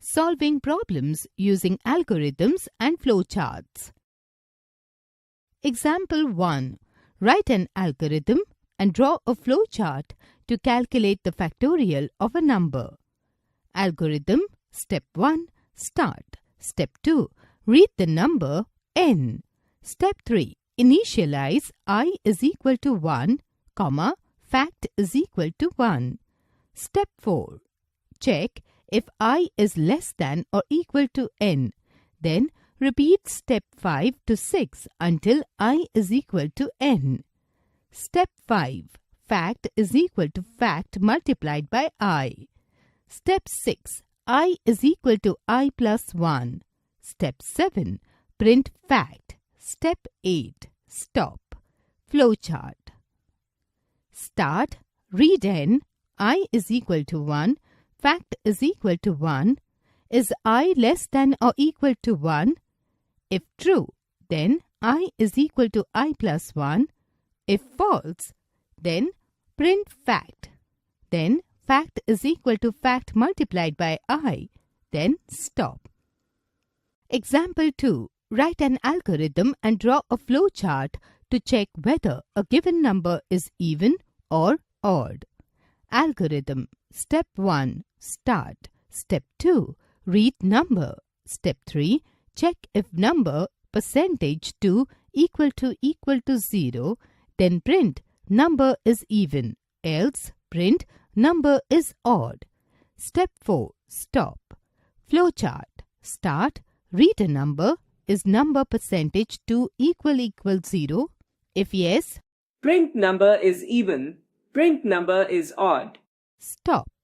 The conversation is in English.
Solving problems using algorithms and flowcharts. Example 1. Write an algorithm and draw a flowchart to calculate the factorial of a number. Algorithm. Step 1. Start. Step 2. Read the number n. Step 3. Initialize I is equal to 1, comma, fact is equal to 1. Step 4. Check if I is less than or equal to n. Then repeat step 5 to 6 until I is equal to n. Step 5. Fact is equal to fact multiplied by I. Step 6. I is equal to I plus 1. Step 7. Print fact. Step 8. Stop. Flowchart. Start. Read n. I is equal to 1. Fact is equal to 1. Is I less than or equal to 1? If true, then I is equal to I plus 1. If false, then print fact. Then fact is equal to fact multiplied by I. Then stop. Example 2. Write an algorithm and draw a flowchart to check whether a given number is even or odd. Algorithm. Step 1. Start. Step 2. Read number. Step 3. Check if number %2 equal to 0. Then print number is even. Else print number is odd. Step 4. Stop. Flowchart. Start. Read a number. Is number %2 equal 0? If yes, print number is even. Print number is odd. Stop.